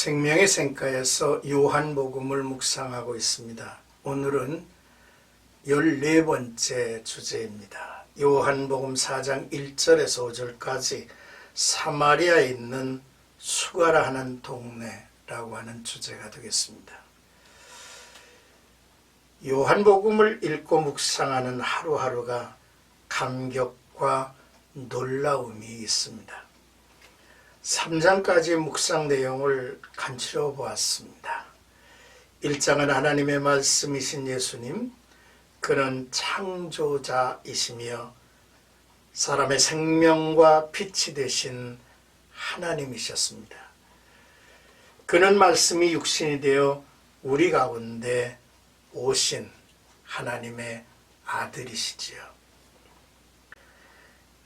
생명의 샘가에서 요한복음을 묵상하고 있습니다. 오늘은 14번째 주제입니다. 요한복음 4장 1절에서 5절까지 사마리아에 있는 수가라 하는 동네라고 하는 주제가 되겠습니다. 요한복음을 읽고 묵상하는 하루하루가 감격과 놀라움이 있습니다. 3장까지 묵상 내용을 간추려 보았습니다. 1장은 하나님의 말씀이신 예수님, 그는 창조자이시며 사람의 생명과 빛이 되신 하나님이셨습니다. 그는 말씀이 육신이 되어 우리 가운데 오신 하나님의 아들이시지요.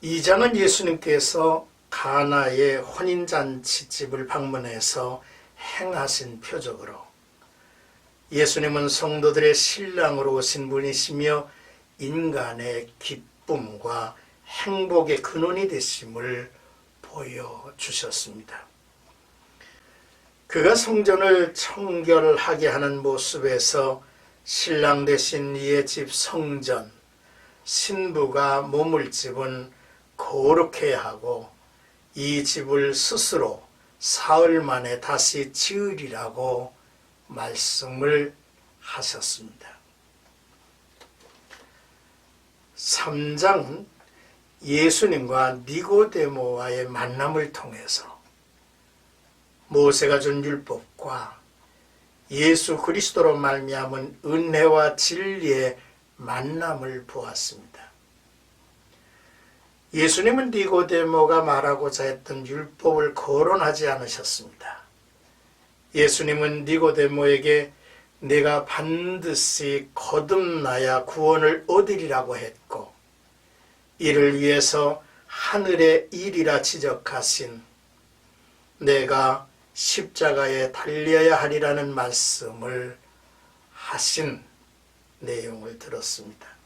2장은 예수님께서 가나의 혼인잔치집을 방문해서 행하신 표적으로 예수님은 성도들의 신랑으로 오신 분이시며 인간의 기쁨과 행복의 근원이 되심을 보여주셨습니다. 그가 성전을 청결하게 하는 모습에서 신랑 되신 이의 집 성전, 신부가 머물 집은 거룩해야 하고 이 집을 스스로 사흘 만에 다시 지으리라고 말씀을 하셨습니다. 3장은 예수님과 니고데모와의 만남을 통해서 모세가 준 율법과 예수 그리스도로 말미암은 은혜와 진리의 만남을 보았습니다. 예수님은 니고데모가 말하고자 했던 율법을 거론하지 않으셨습니다. 예수님은 니고데모에게 내가 반드시 거듭나야 구원을 얻으리라고 했고 이를 위해서 하늘의 일이라 지적하신 내가 십자가에 달려야 하리라는 말씀을 하신 내용을 들었습니다.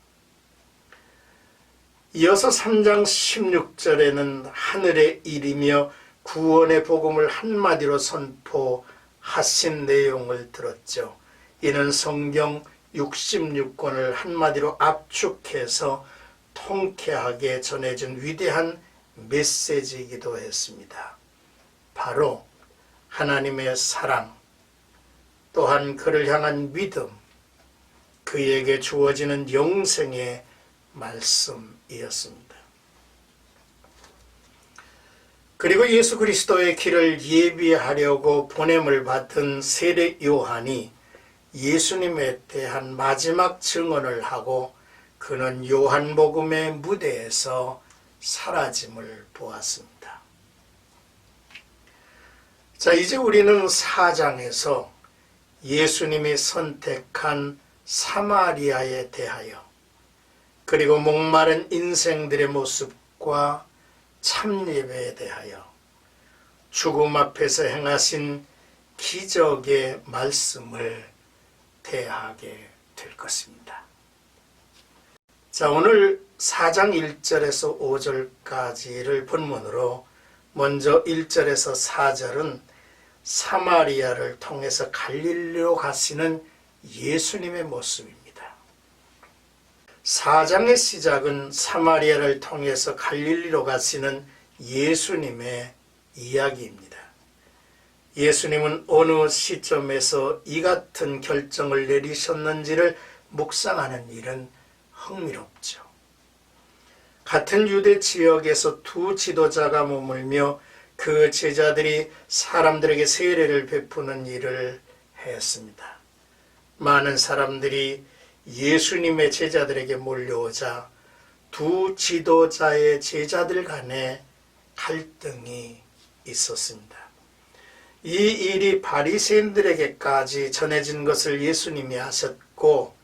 이어서 3장 16절에는 하늘의 일이며 구원의 복음을 한마디로 선포하신 내용을 들었죠. 이는 성경 66권을 한마디로 압축해서 통쾌하게 전해준 위대한 메시지이기도 했습니다. 바로 하나님의 사랑, 또한 그를 향한 믿음, 그에게 주어지는 영생의 말씀이었습니다. 그리고 예수 그리스도의 길을 예비하려고 보냄을 받은 세례 요한이 예수님에 대한 마지막 증언을 하고 그는 요한복음의 무대에서 사라짐을 보았습니다. 자, 이제 우리는 4장에서 예수님이 선택한 사마리아에 대하여 그리고 목마른 인생들의 모습과 참예배에 대하여 죽음 앞에서 행하신 기적의 말씀을 대하게 될 것입니다. 자, 오늘 4장 1절에서 5절까지를 본문으로 먼저 1절에서 4절은 사마리아를 통해서 갈릴리로 가시는 예수님의 모습입니다. 4장의 시작은 사마리아를 통해서 갈릴리로 가시는 예수님의 이야기입니다. 예수님은 어느 시점에서 이 같은 결정을 내리셨는지를 묵상하는 일은 흥미롭죠. 같은 유대 지역에서 두 지도자가 머물며 그 제자들이 사람들에게 세례를 베푸는 일을 했습니다. 많은 사람들이 예수님의 제자들에게 몰려오자 두 지도자의 제자들 간에 갈등이 있었습니다. 이 일이 바리새인들에게까지 전해진 것을 예수님이 아셨고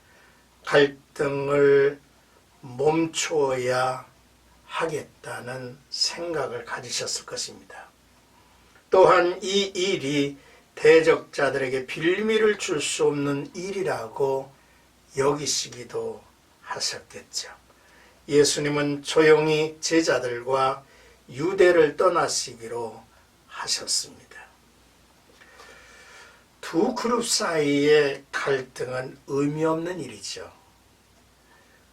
갈등을 멈추어야 하겠다는 생각을 가지셨을 것입니다. 또한 이 일이 대적자들에게 빌미를 줄 수 없는 일이라고 여기시기도 하셨겠죠. 예수님은 조용히 제자들과 유대를 떠나시기로 하셨습니다. 두 그룹 사이의 갈등은 의미 없는 일이죠.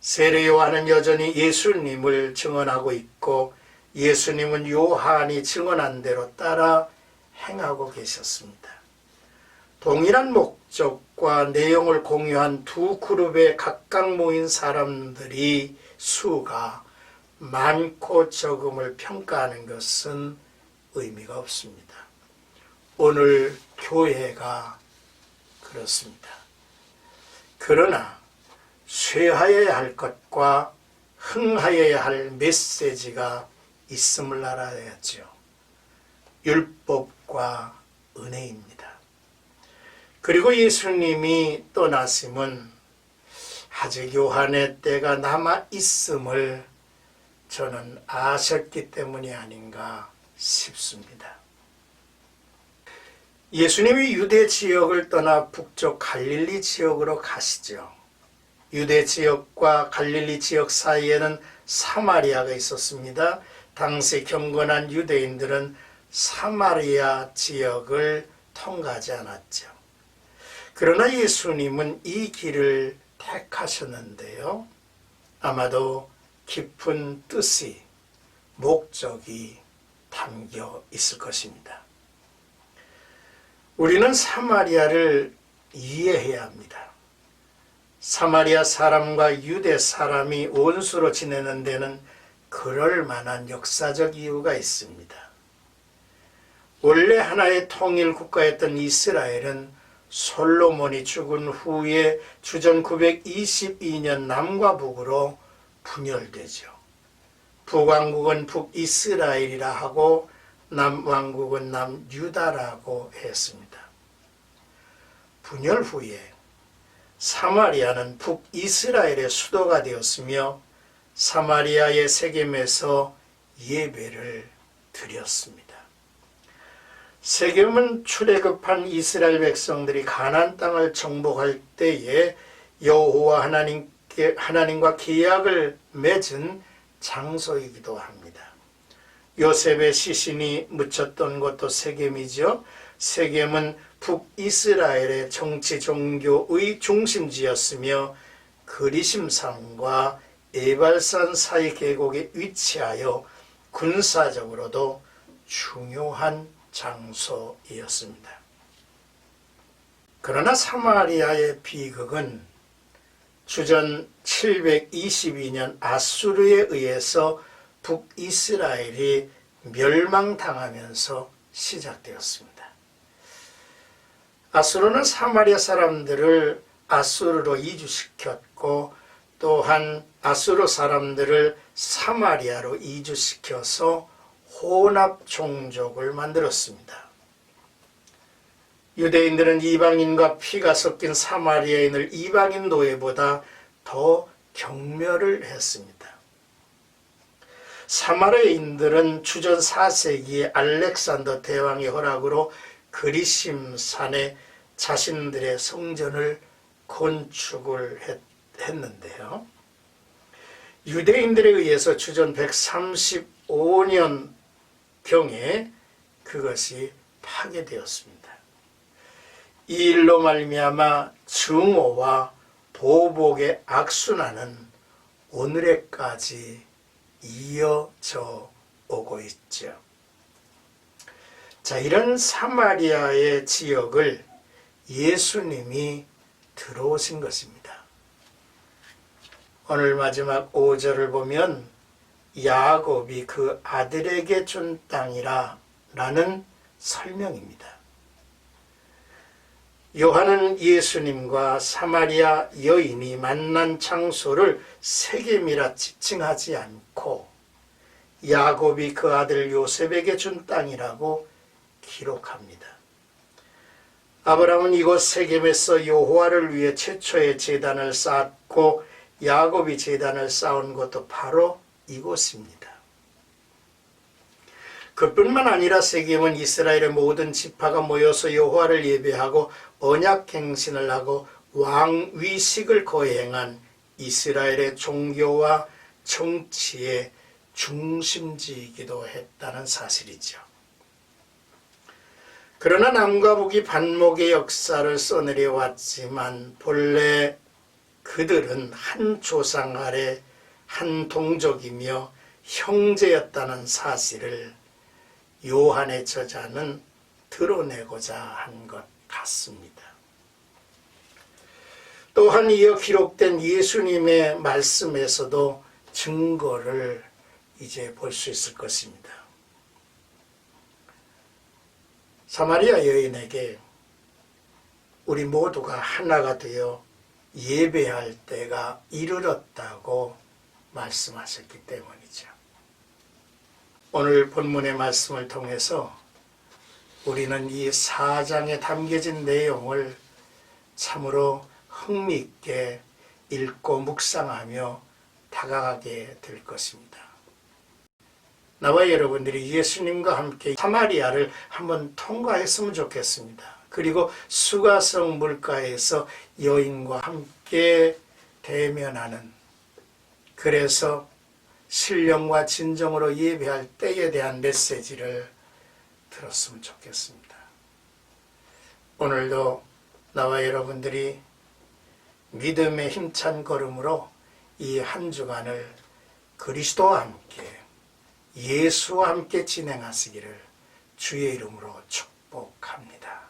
세례 요한은 여전히 예수님을 증언하고 있고 예수님은 요한이 증언한 대로 따라 행하고 계셨습니다. 동일한 목적과 내용을 공유한 두 그룹에 각각 모인 사람들이 수가 많고 적음을 평가하는 것은 의미가 없습니다. 오늘 교회가 그렇습니다. 그러나 쇠하여야 할 것과 흥하여야 할 메시지가 있음을 알아야죠. 율법과 은혜입니다. 그리고 예수님이 떠나심은 아직 요한의 때가 남아 있음을 저는 아셨기 때문이 아닌가 싶습니다. 예수님이 유대 지역을 떠나 북쪽 갈릴리 지역으로 가시죠. 유대 지역과 갈릴리 지역 사이에는 사마리아가 있었습니다. 당시 경건한 유대인들은 사마리아 지역을 통과하지 않았죠. 그러나 예수님은 이 길을 택하셨는데요. 아마도 깊은 뜻이, 목적이 담겨 있을 것입니다. 우리는 사마리아를 이해해야 합니다. 사마리아 사람과 유대 사람이 원수로 지내는 데는 그럴 만한 역사적 이유가 있습니다. 원래 하나의 통일 국가였던 이스라엘은 솔로몬이 죽은 후에 주전 922년 남과 북으로 분열되죠. 북왕국은 북이스라엘이라 하고 남왕국은 남유다라고 했습니다. 분열 후에 사마리아는 북이스라엘의 수도가 되었으며 사마리아의 세겜에서 예배를 드렸습니다. 세겜은 출애굽한 이스라엘 백성들이 가나안 땅을 정복할 때에 여호와 하나님과 계약을 맺은 장소이기도 합니다. 요셉의 시신이 묻혔던 곳도 세겜이죠. 세겜은 북이스라엘의 정치 종교의 중심지였으며 그리심산과 에발산 사이 계곡에 위치하여 군사적으로도 중요한 장소이었습니다. 그러나 사마리아의 비극은 주전 722년 아수르에 의해서 북이스라엘이 멸망당하면서 시작되었습니다. 아수르는 사마리아 사람들을 아수르로 이주시켰고 또한 아수르 사람들을 사마리아로 이주시켜서 혼합 종족을 만들었습니다. 유대인들은 이방인과 피가 섞인 사마리아인을 이방인 노예보다 더 경멸을 했습니다. 사마리아인들은 주전 4세기에 알렉산더 대왕의 허락으로 그리심산에 자신들의 성전을 건축을 했는데요. 유대인들에 의해서 주전 135년경에 그것이 파괴되었습니다. 이 일로 말미암아 증오와 보복의 악순환은 오늘에까지 이어져 오고 있죠. 자, 이런 사마리아의 지역을 예수님이 들어오신 것입니다. 오늘 마지막 5절을 보면 야곱이 그 아들에게 준 땅이라 라는 설명입니다. 요한은 예수님과 사마리아 여인이 만난 장소를 세겜이라 지칭하지 않고 야곱이 그 아들 요셉에게 준 땅이라고 기록합니다. 아브라함은 이곳 세겜에서 여호와를 위해 최초의 제단을 쌓았고 야곱이 제단을 쌓은 것도 바로 이곳입니다. 그뿐만 아니라 세겜은 이스라엘의 모든 지파가 모여서 여호와를 예배하고 언약행신을 하고 왕위식을 거행한 이스라엘의 종교와 정치의 중심지이기도 했다는 사실이죠. 그러나 남과 북이 반목의 역사를 써내려 왔지만 본래 그들은 한 조상 아래 한 동족이며 형제였다는 사실을 요한의 저자는 드러내고자 한 것 같습니다. 또한 이어 기록된 예수님의 말씀에서도 증거를 이제 볼 수 있을 것입니다. 사마리아 여인에게 우리 모두가 하나가 되어 예배할 때가 이르렀다고 말씀하셨기 때문이죠. 오늘 본문의 말씀을 통해서 우리는 이 4장에 담겨진 내용을 참으로 흥미있게 읽고 묵상하며 다가가게 될 것입니다. 나와 여러분들이 예수님과 함께 사마리아를 한번 통과했으면 좋겠습니다. 그리고 수가성 물가에서 여인과 함께 대면하는, 그래서 신령과 진정으로 예배할 때에 대한 메시지를 들었으면 좋겠습니다. 오늘도 나와 여러분들이 믿음의 힘찬 걸음으로 이 한 주간을 그리스도와 함께, 예수와 함께 진행하시기를 주의 이름으로 축복합니다.